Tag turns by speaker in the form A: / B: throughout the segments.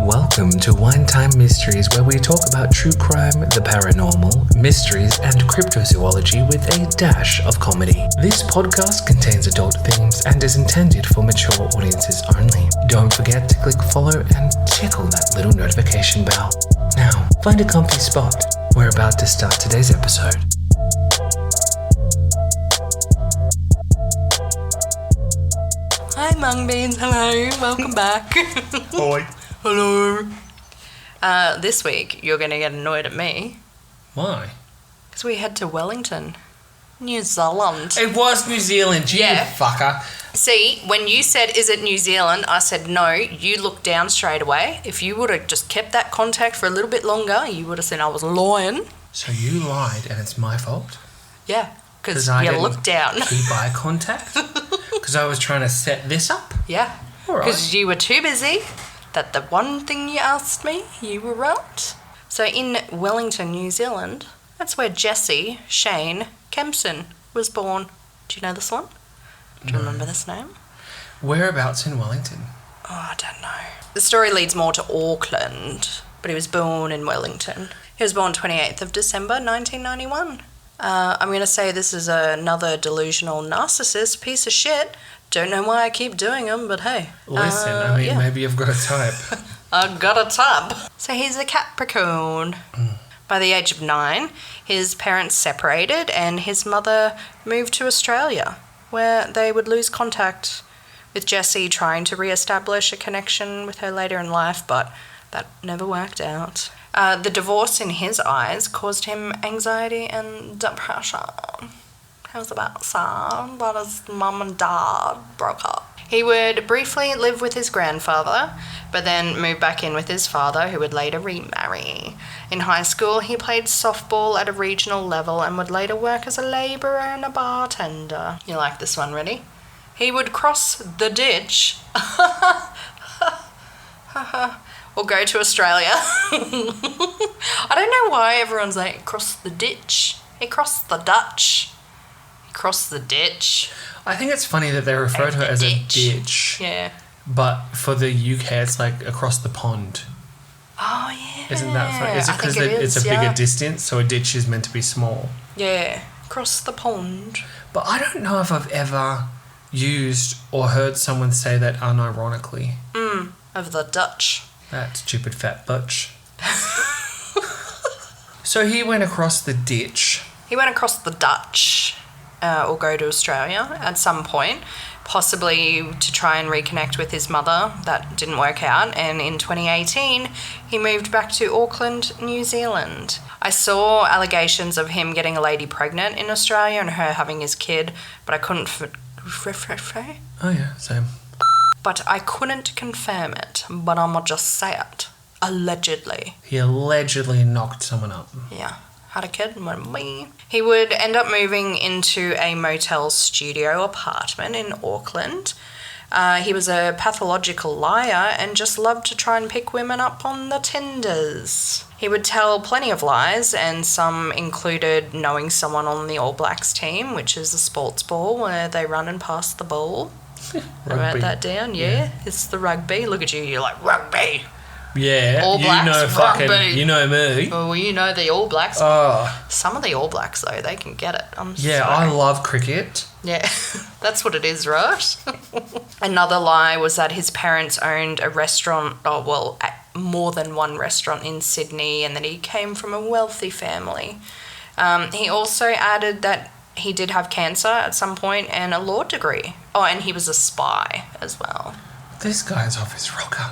A: Welcome to Wine Time Mysteries, where we talk about true crime, the paranormal, mysteries, and cryptozoology with a dash of comedy. This podcast contains adult themes and is intended for mature audiences only. Don't forget to click follow and tickle that little notification bell. Now, find a comfy spot. We're about to start today's episode.
B: Hi Mung Beans, hello, welcome back.
A: Oi.
B: Hello. This week you're going to get annoyed at me.
A: Why?
B: Because we head to Wellington, New Zealand.
A: It was New Zealand, you fucker.
B: See, when you said, is it New Zealand, I said no, you looked down straight away. If you would have just kept that contact for a little bit longer, you would have said I was lying.
A: So you lied and it's my fault?
B: Yeah, because you looked down.
A: Keep eye contact? Because I was trying to set this up?
B: Yeah, because you were too busy. That the one thing you asked me, you were right. So in Wellington, New Zealand, that's where Jesse Kempson was born. Do you know this one? Do you remember this name?
A: Whereabouts in Wellington?
B: Oh, I don't know. The story leads more to Auckland, but he was born in Wellington. He was born 28th of December, 1991. I'm going to say this is another delusional narcissist piece of shit. Don't know why I keep doing them, but hey.
A: Listen, maybe you've got a type.
B: I've got a type. So he's a Capricorn. By the age of 9, his parents separated and his mother moved to Australia, where they would lose contact, with Jesse trying to re-establish a connection with her later in life, but that never worked out. The divorce in his eyes caused him anxiety and depression. He was about sad that his mum and dad broke up. He would briefly live with his grandfather, but then move back in with his father, who would later remarry. In high school, he played softball at a regional level and would later work as a labourer and a bartender. You like this one, ready? He would cross the ditch or go to Australia. I don't know why everyone's like, cross the ditch. He crossed the Dutch. Across the ditch.
A: I think it's funny that they refer to it as a ditch.
B: Yeah.
A: But for the UK, it's like across the pond.
B: Oh, yeah.
A: Isn't that funny? Is it because it's a bigger distance, so a ditch is meant to be small?
B: Yeah. Across the pond.
A: But I don't know if I've ever used or heard someone say that unironically.
B: Of the Dutch.
A: That stupid fat butch. So he went across the ditch.
B: He went across the Dutch. Or go to Australia at some point, possibly to try and reconnect with his mother. That didn't work out, and in 2018 he moved back to Auckland, New Zealand. I saw allegations of him getting a lady pregnant in Australia and her having his kid, but I couldn't
A: Oh yeah, same.
B: But I couldn't confirm it, but I'ma just say it. Allegedly.
A: He allegedly knocked someone up.
B: Yeah. Had a kid and went me. He would end up moving into a motel studio apartment in Auckland. He was a pathological liar and just loved to try and pick women up on the Tinders. He would tell plenty of lies, and some included knowing someone on the All Blacks team, which is a sports ball where they run and pass the ball. I wrote that down, yeah. It's the rugby. Look at you, you're like, rugby.
A: Yeah,
B: All Blacks,
A: you know fucking,
B: rugby.
A: you know me.
B: Well, you know the All Blacks.
A: Oh.
B: Some of the All Blacks, though, they can get it.
A: Yeah, I love cricket.
B: Yeah, that's what it is, right? Another lie was that his parents owned a restaurant, more than one restaurant in Sydney, and that he came from a wealthy family. He also added that he did have cancer at some point and a law degree. Oh, and he was a spy as well.
A: This guy's off his rocker.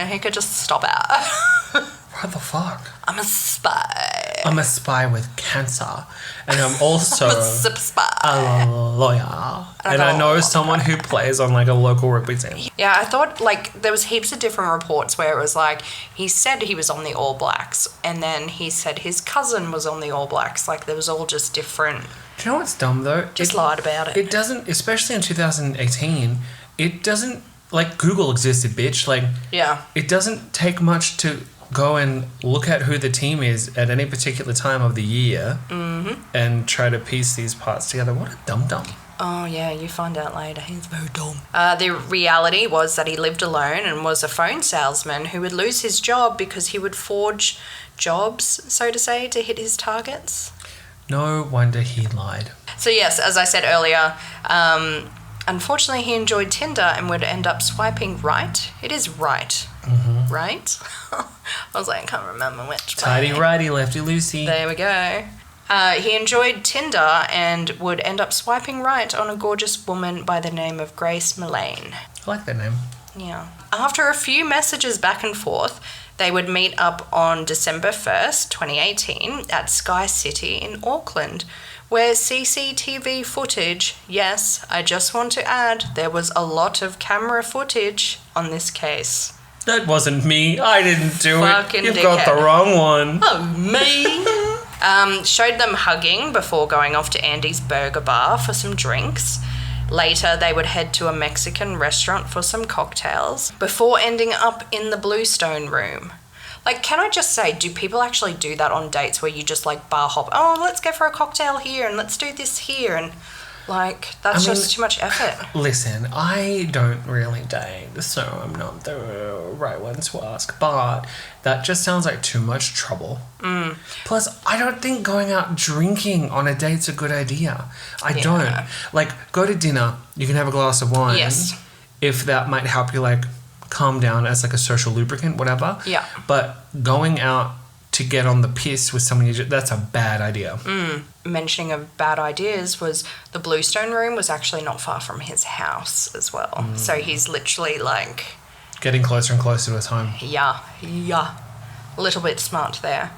B: He could just stop out.
A: What the fuck?
B: I'm a spy.
A: I'm a spy with cancer. And I'm also a lawyer. And I know someone who plays on like a local rugby team.
B: Yeah, I thought like there was heaps of different reports where it was like he said he was on the All Blacks and then he said his cousin was on the All Blacks. Like there was all just different.
A: Do you know what's dumb though?
B: Just lied about it.
A: It doesn't, especially in 2018, it doesn't, like Google existed, bitch. Like,
B: yeah.
A: It doesn't take much to go and look at who the team is at any particular time of the year and try to piece these parts together. What a dum-dum.
B: Oh, yeah, you find out later. He's very dumb. The reality was that he lived alone and was a phone salesman who would lose his job because he would forge jobs, so to say, to hit his targets.
A: No wonder he lied.
B: So, yes, as I said earlier, unfortunately he enjoyed Tinder and would end up swiping right. It is right. Mm-hmm. Right? I was like, I can't remember which way.
A: Tighty righty, lefty loosey.
B: There we go. He enjoyed Tinder and would end up swiping right on a gorgeous woman by the name of Grace Mullane.
A: I like that name.
B: Yeah. After a few messages back and forth, they would meet up on December 1st, 2018 at Sky City in Auckland, where CCTV footage, yes, I just want to add, there was a lot of camera footage on this case.
A: That wasn't me. I didn't do
B: Fucking
A: it. You've
B: dickhead.
A: got the wrong one.
B: Oh, me? Showed them hugging before going off to Andy's Burger Bar for some drinks. Later, they would head to a Mexican restaurant for some cocktails before ending up in the Bluestone room. Like, can I just say, do people actually do that on dates where you just, like, bar hop? Oh, let's go for a cocktail here and let's do this here. And, like, that's just too much effort.
A: Listen, I don't really date, so I'm not the right one to ask. But that just sounds like too much trouble.
B: Mm.
A: Plus, I don't think going out drinking on a date's a good idea. I don't. Like, go to dinner. You can have a glass of wine.
B: Yes.
A: If that might help you, like, calm down as, like, a social lubricant, whatever.
B: Yeah.
A: But going out to get on the piss with someone that's a bad idea.
B: Mentioning of bad ideas was the Bluestone room was actually not far from his house as well. So he's literally like...
A: Getting closer and closer to his home.
B: Yeah. A little bit smart there.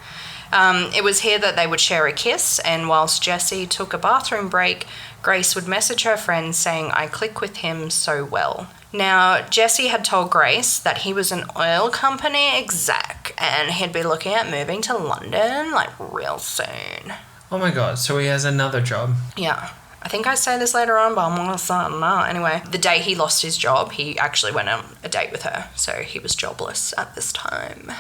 B: It was here that they would share a kiss, and whilst Jesse took a bathroom break, Grace would message her friend saying, I click with him so well. Now, Jesse had told Grace that he was an oil company exec and he'd be looking at moving to London, like, real soon.
A: Oh my god, so he has another job.
B: Yeah. I think I say this later on, but I'm going to say it now. Anyway, the day he lost his job, he actually went on a date with her, so he was jobless at this time.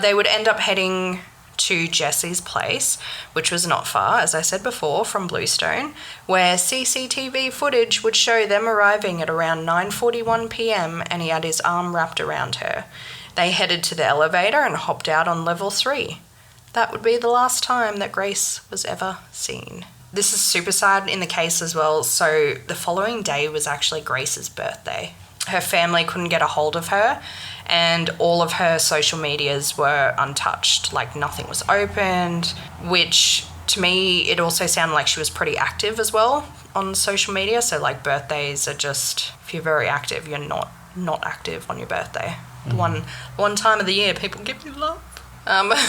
B: They would end up heading to Jesse's place, which was not far, as I said before, from Bluestone, where CCTV footage would show them arriving at around 9:41 p.m. and he had his arm wrapped around her. They headed to the elevator and hopped out on level 3. That would be the last time that Grace was ever seen. This is super sad in the case as well, so the following day was actually Grace's birthday. Her family couldn't get a hold of her, and all of her social medias were untouched. Like, nothing was opened, which to me, it also sounded like she was pretty active as well on social media. So, like, birthdays are just, if you're very active, you're not active on your birthday. One time of the year people give you love.
A: I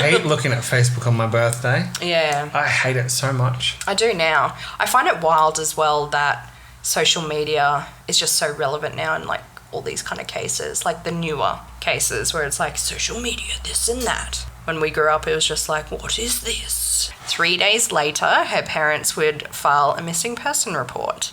A: hate looking at Facebook on my birthday.
B: Yeah.
A: I hate it so much.
B: I do now. I find it wild as well that social media is just so relevant now in, like, all these kind of cases, like the newer cases where it's like social media, this and that. When we grew up, it was just like, what is this? 3 days later, her parents would file a missing person report.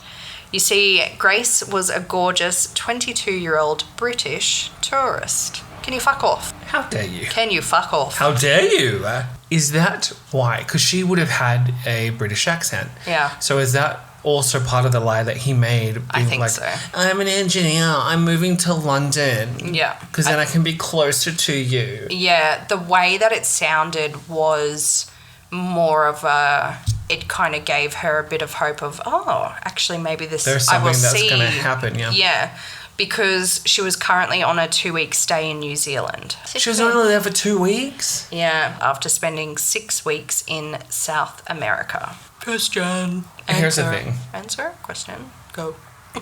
B: You see, Grace was a gorgeous 22-year-old British tourist. Can you fuck off?
A: How dare you?
B: Can you fuck off?
A: How dare you? Is that why? Because she would have had a British accent.
B: Yeah.
A: So is that also part of the lie that he made?
B: I think
A: like,
B: so.
A: I'm an engineer. I'm moving to London.
B: Yeah.
A: Because then I can be closer to you.
B: Yeah. The way that it sounded was more of a... It kind of gave her a bit of hope of, oh, actually maybe this...
A: There's something that's going to happen, yeah.
B: Yeah. Because she was currently on a 2-week stay in New Zealand.
A: She was only there for 2 weeks?
B: Yeah, after spending 6 weeks in South America.
A: Question. Here's the thing.
B: Answer? Question? Go.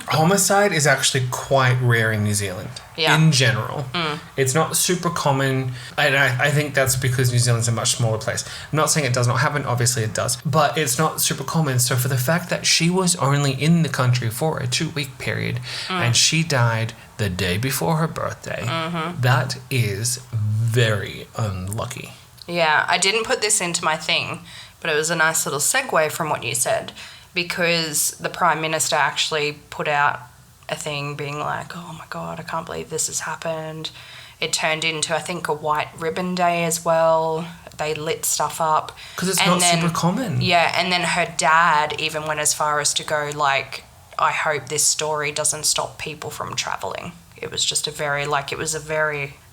A: Homicide is actually quite rare in New Zealand.
B: Yeah.
A: In general. It's not super common. And I think that's because New Zealand's a much smaller place. I'm not saying it does not happen. Obviously it does. But it's not super common. So for the fact that she was only in the country for a 2-week period and she died the day before her birthday, that is very unlucky.
B: Yeah, I didn't put this into my thing, but it was a nice little segue from what you said, because the Prime Minister actually put out a thing being like, oh my God, I can't believe this has happened. It turned into, I think, a white ribbon day as well. They lit stuff up.
A: Because it's not super common.
B: Yeah, and then her dad even went as far as to go, like, I hope this story doesn't stop people from travelling. It was just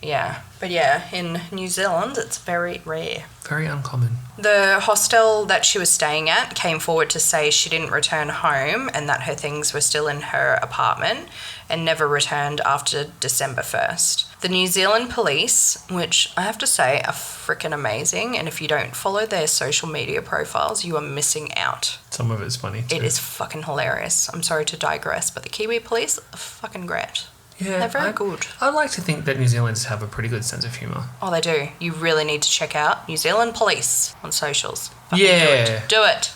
B: yeah. But yeah, in New Zealand, it's very rare.
A: Very uncommon.
B: The hostel that she was staying at came forward to say she didn't return home and that her things were still in her apartment and never returned after December 1st. The New Zealand police, which I have to say are freaking amazing, and if you don't follow their social media profiles, you are missing out.
A: Some of it's funny too.
B: It is fucking hilarious. I'm sorry to digress, but the Kiwi police are fucking great.
A: Yeah,
B: they're very good.
A: I'd like to think that New Zealanders have a pretty good sense of humour.
B: Oh, they do. You really need to check out New Zealand Police on socials. Fucking
A: Yeah.
B: Do it.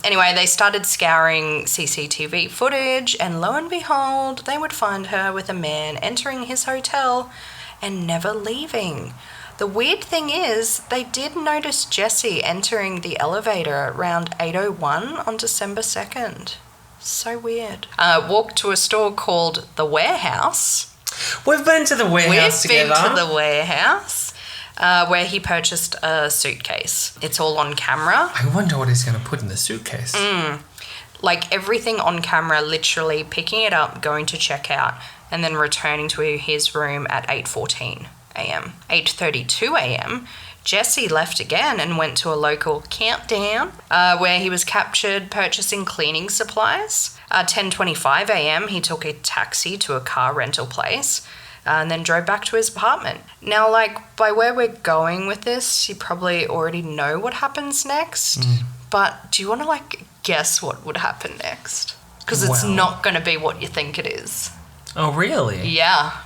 B: Anyway, they started scouring CCTV footage, and lo and behold, they would find her with a man entering his hotel and never leaving. The weird thing is, they did notice Jesse entering the elevator around 8:01 on December 2nd. So weird. Walked to a store called The Warehouse.
A: We've been to The Warehouse together.
B: We've been to The Warehouse, where he purchased a suitcase. It's all on camera.
A: I wonder what he's going to put in the suitcase.
B: Like everything on camera, literally picking it up, going to check out, and then returning to his room at 8:14 a.m. 8:32 a.m., Jesse left again and went to a local campdown where he was captured purchasing cleaning supplies. 10:25 a.m. he took a taxi to a car rental place and then drove back to his apartment. Now, like, by where we're going with this, you probably already know what happens next. But do you want to, like, guess what would happen next? Because it's not going to be what you think it is.
A: Oh, really?
B: Yeah.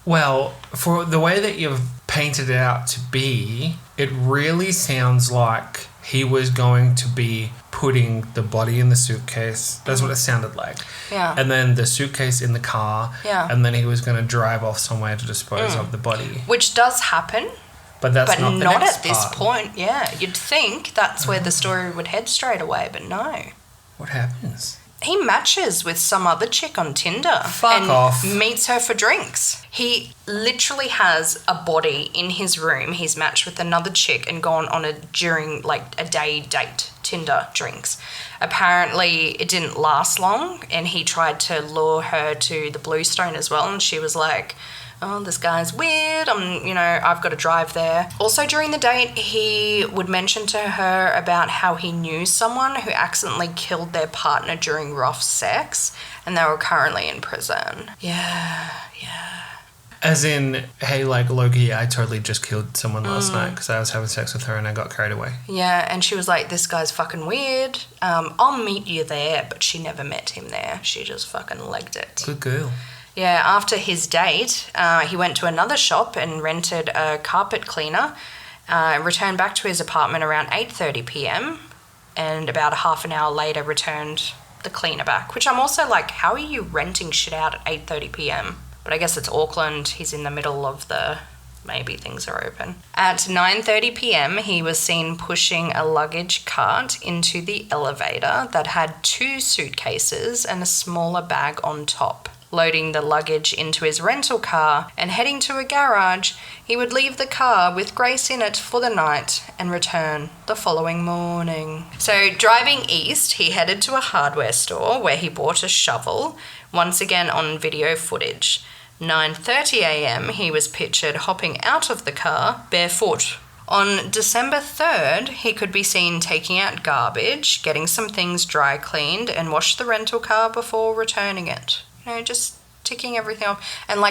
A: Well, for the way that you've painted it out to be, it really sounds like he was going to be putting the body in the suitcase. That's what it sounded like.
B: Yeah.
A: And then the suitcase in the car.
B: Yeah.
A: And then he was going to drive off somewhere to dispose of the body.
B: Which does happen.
A: But that's not the next
B: at this
A: part.
B: point. Yeah. You'd think that's where the story would head straight away, but no.
A: What happens?
B: He matches with some other chick on Tinder.
A: Fuck off.
B: Meets her for drinks. He literally has a body in his room. He's matched with another chick and gone on a day date, Tinder drinks. Apparently it didn't last long and he tried to lure her to the Bluestone as well, and she was like, oh, this guy's weird, I've got to drive there. Also during the date, he would mention to her about how he knew someone who accidentally killed their partner during rough sex and they were currently in prison. Yeah.
A: As in, hey, like, Loki, I totally just killed someone last night because I was having sex with her and I got carried away.
B: Yeah, and she was like, this guy's fucking weird. I'll meet you there, but she never met him there. She just fucking legged it.
A: Good girl.
B: Yeah, after his date, he went to another shop and rented a carpet cleaner, returned back to his apartment around 8:30 p.m, and about a half an hour later returned the cleaner back, which I'm also like, how are you renting shit out at 8:30 p.m? But I guess it's Auckland. He's in the middle of maybe things are open. At 9:30 p.m, he was seen pushing a luggage cart into the elevator that had 2 suitcases and a smaller bag on top. Loading the luggage into his rental car and heading to a garage, he would leave the car with Grace in it for the night and return the following morning. So driving east, he headed to a hardware store where he bought a shovel, once again on video footage. 9:30 a.m, he was pictured hopping out of the car barefoot. On December 3rd, he could be seen taking out garbage, getting some things dry cleaned and washed the rental car before returning it. Just ticking everything off. And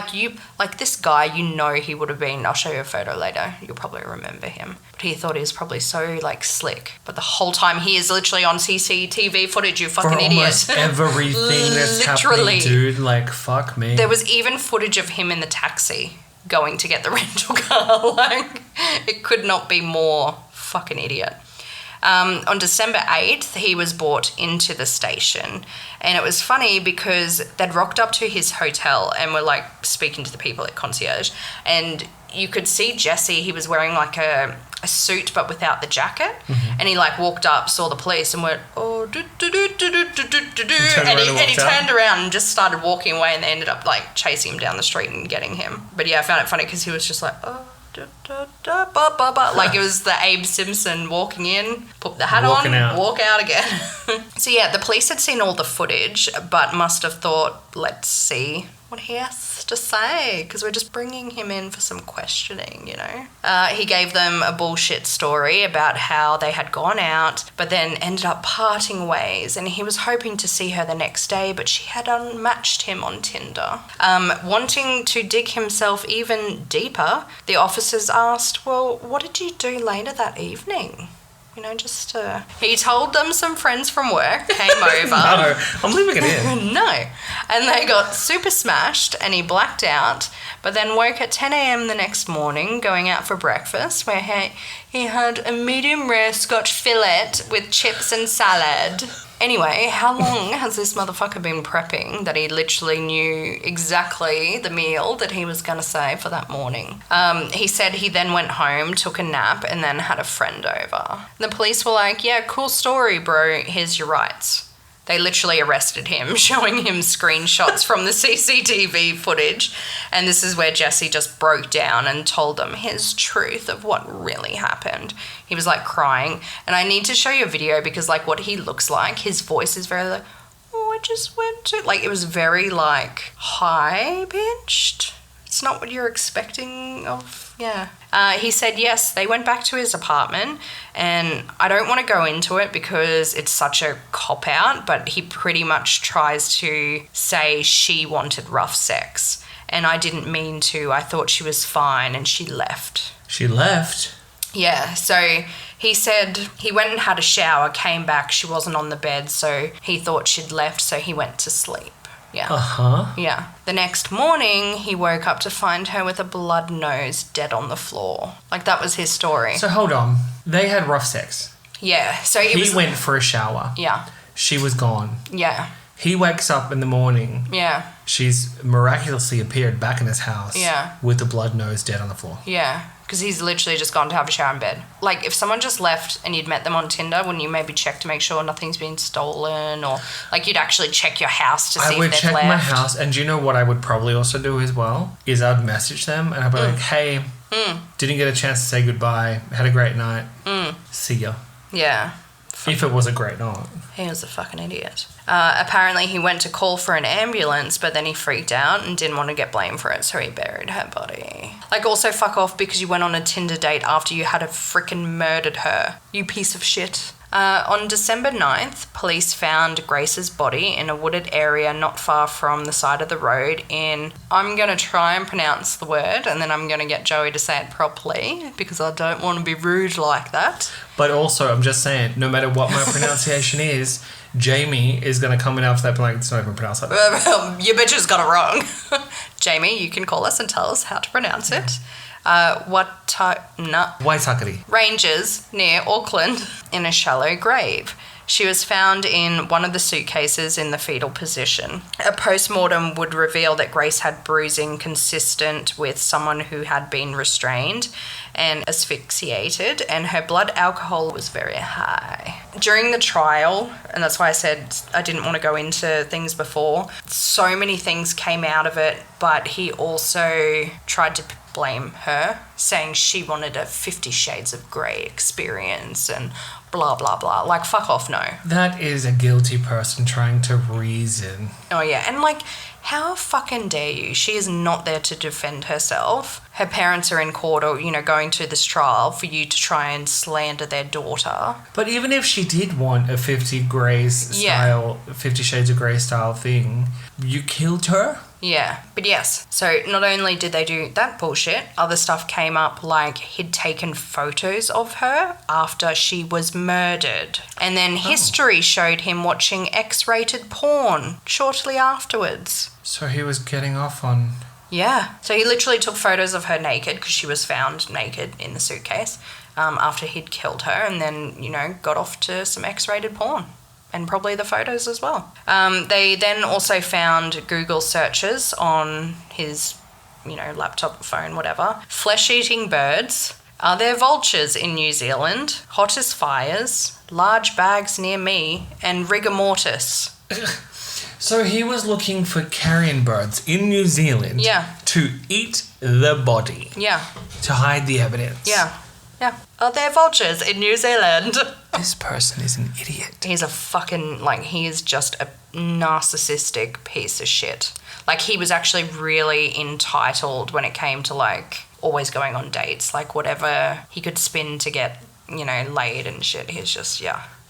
B: this guy, he would have been, I'll show you a photo later, you'll probably remember him. But he thought he was probably so, slick. But the whole time he is literally on CCTV footage, you fucking idiot.
A: Almost everything that's happening, dude. Fuck me.
B: There was even footage of him in the taxi going to get the rental car. It could not be more fucking idiot. On December 8th, he was brought into the station. And it was funny because they'd rocked up to his hotel and were like speaking to the people at concierge. And you could see Jesse, he was wearing like a suit but without the jacket. And he like walked up, saw the police and went, oh, and he turned around and just started walking away, and they ended up like chasing him down the street and getting him. But yeah, I found it funny because he was just like, oh, like it was the Abe Simpson walking in, put the hat on, walk out again. So yeah, the police had seen all the footage but must have thought, let's see what he has to say, because we're just bringing him in for some questioning, you know. He gave them a bullshit story about how they had gone out but then ended up parting ways, and he was hoping to see her the next day, but she had unmatched him on Tinder. Wanting to dig himself even deeper, the officers asked, well, what did you do later that evening? You know, just he told them some friends from work came over.
A: No, I'm leaving it in.
B: No. And they got super smashed and he blacked out, but then woke at 10 a.m. the next morning going out for breakfast, where he had a medium rare Scotch fillet with chips and salad. Anyway, how long has this motherfucker been prepping that he literally knew exactly the meal that he was going to say for that morning? He said he then went home, took a nap, and then had a friend over. The police were like, yeah, cool story, bro. Here's your rights. They literally arrested him, showing him screenshots from the CCTV footage. And this is where Jesse just broke down and told them his truth of what really happened. He was like crying. And I need to show you a video because like what he looks like, his voice is very like, oh, I just went to... Like it was very like high pitched. It's not what you're expecting of, yeah. He said, yes, they went back to his apartment, and I don't want to go into it because it's such a cop-out, but he pretty much tries to say she wanted rough sex, and I didn't mean to. I thought she was fine, and she left.
A: She left?
B: Yeah, so he said he went and had a shower, came back, she wasn't on the bed, so he thought she'd left, so he went to sleep. Yeah.
A: Uh-huh.
B: Yeah. The next morning, he woke up to find her with a blood nose dead on the floor. Like, that was his story.
A: So, hold on. They had rough sex.
B: Yeah. So
A: he went for a shower.
B: Yeah.
A: She was gone.
B: Yeah.
A: He wakes up in the morning.
B: Yeah.
A: She's miraculously appeared back in his house.
B: Yeah.
A: With the blood nose dead on the floor.
B: Yeah. Because he's literally just gone to have a shower in bed. Like, if someone just left and you'd met them on Tinder, wouldn't you maybe check to make sure nothing's been stolen? Or, like, you'd actually check your house to see if they've left?
A: I would check my house. And do you know what I would probably also do as well? Is I'd message them and I'd be like, hey, didn't get a chance to say goodbye. Had a great night. See ya.
B: Yeah.
A: If it was a great night.
B: He was a fucking idiot. Apparently he went to call for an ambulance, but then he freaked out and didn't want to get blamed for it, so he buried her body. Like, also fuck off because you went on a Tinder date after you had frickin' murdered her. You piece of shit. On December 9th, police found Grace's body in a wooded area not far from the side of the road in... I'm going to try and pronounce the word and then I'm going to get Joey to say it properly because I don't want to be rude like that.
A: But also, I'm just saying, no matter what my pronunciation is, Jamie is going to come in after that and be like, it's not even pronounced like that.
B: You bitches got it wrong. Jamie, you can call us and tell us how to pronounce it.
A: Waitakere
B: Rangers near Auckland in a shallow grave. She was found in one of the suitcases in the fetal position. A post-mortem would reveal that Grace had bruising consistent with someone who had been restrained and asphyxiated, and her blood alcohol was very high. During the trial, and that's why I said I didn't want to go into things before, so many things came out of it, but he also tried to blame her, saying she wanted a 50 Shades of Grey experience and blah, blah, blah. Like, fuck off, no.
A: That is a guilty person trying to reason.
B: Oh, yeah. And, like, how fucking dare you? She is not there to defend herself. Her parents are in court or, you know, going to this trial for you to try and slander their daughter.
A: But even if she did want a 50 Shades of Grey style thing, you killed her?
B: Yeah, but yes. So not only did they do that bullshit, other stuff came up, like he'd taken photos of her after she was murdered. And then history showed him watching X-rated porn shortly afterwards.
A: So he was getting off on
B: Yeah. So he literally took photos of her naked because she was found naked in the suitcase after he'd killed her, and then, got off to some X-rated porn. And probably the photos as well. They then also found Google searches on his, laptop, phone, whatever. Flesh-eating birds. Are there vultures in New Zealand? Hottest fires. Large bags near me. And rigor mortis.
A: So he was looking for carrion birds in New Zealand to eat the body.
B: Yeah.
A: To hide the evidence.
B: Yeah. Yeah. Are there vultures in New Zealand?
A: This person is an idiot.
B: He's a fucking, he is just a narcissistic piece of shit. He was actually really entitled when it came to, always going on dates. Whatever he could spin to get, laid and shit. He's just,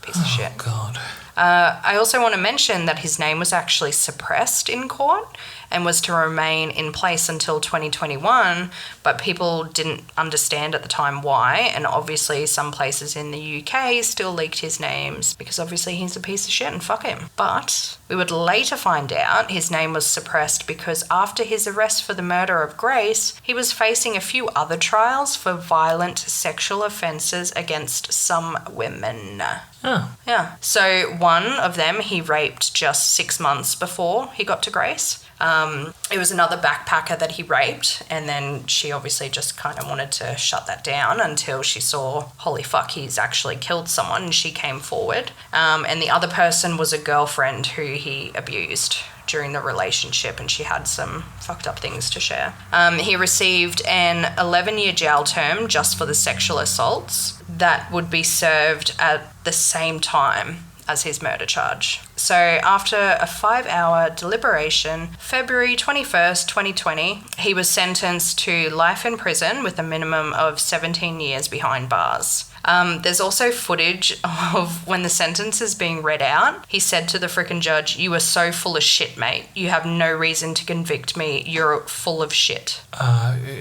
B: piece of shit.
A: Oh, God.
B: I also want to mention that his name was actually suppressed in court and was to remain in place until 2021, but people didn't understand at the time why, and obviously some places in the UK still leaked his names because obviously he's a piece of shit and fuck him. But we would later find out his name was suppressed because after his arrest for the murder of Grace, he was facing a few other trials for violent sexual offences against some women.
A: Oh.
B: Yeah. So one of them he raped just 6 months before he got to Grace. It was another backpacker that he raped, and then she obviously just kind of wanted to shut that down until she saw, holy fuck, he's actually killed someone, and she came forward. And the other person was a girlfriend who he abused during the relationship, and she had some fucked up things to share. He received an 11-year jail term just for the sexual assaults that would be served at the same time as his murder charge. So after a 5-hour deliberation, February 21st, 2020, he was sentenced to life in prison with a minimum of 17 years behind bars. There's also footage of when the sentence is being read out. He said to the frickin' judge, "You are so full of shit, mate. You have no reason to convict me. You're full of shit."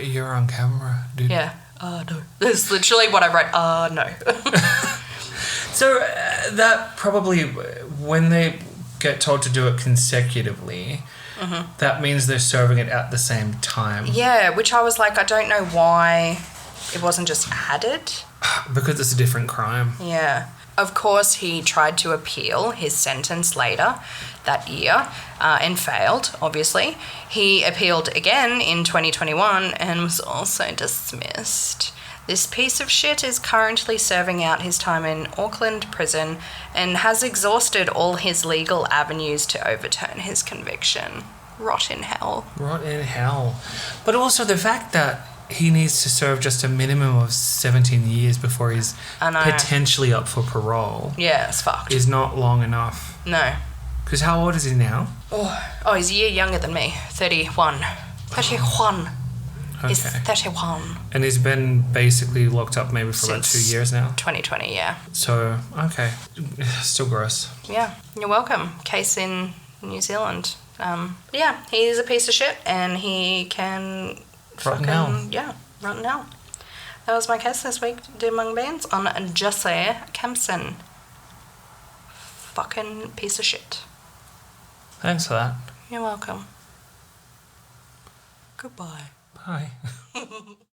A: You're on camera, dude.
B: Yeah. No. That's literally what I wrote. No.
A: So that probably, when they get told to do it consecutively, that means they're serving it at the same time.
B: Yeah, which I was like, I don't know why it wasn't just added.
A: Because it's a different crime.
B: Yeah. Of course, he tried to appeal his sentence later that year and failed, obviously. He appealed again in 2021 and was also dismissed. This piece of shit is currently serving out his time in Auckland prison and has exhausted all his legal avenues to overturn his conviction. Rot in hell.
A: Rot in hell. But also the fact that he needs to serve just a minimum of 17 years before he's potentially up for parole.
B: Yeah, it's fucked.
A: Is not long enough.
B: No.
A: Because how old is he now?
B: Oh, he's a year younger than me. 31. 31.
A: Okay.
B: He's 31.
A: And he's been basically locked up maybe for about 2 years now?
B: 2020, yeah.
A: So, okay. Still gross.
B: Yeah, you're welcome. Case in New Zealand. Yeah, he's a piece of shit and he can
A: Rotten hell.
B: Yeah, rotten hell. That was my case this week, dear mung beans, on Jesse Kempson. Fucking piece of shit.
A: Thanks for that.
B: You're welcome. Goodbye.
A: Bye.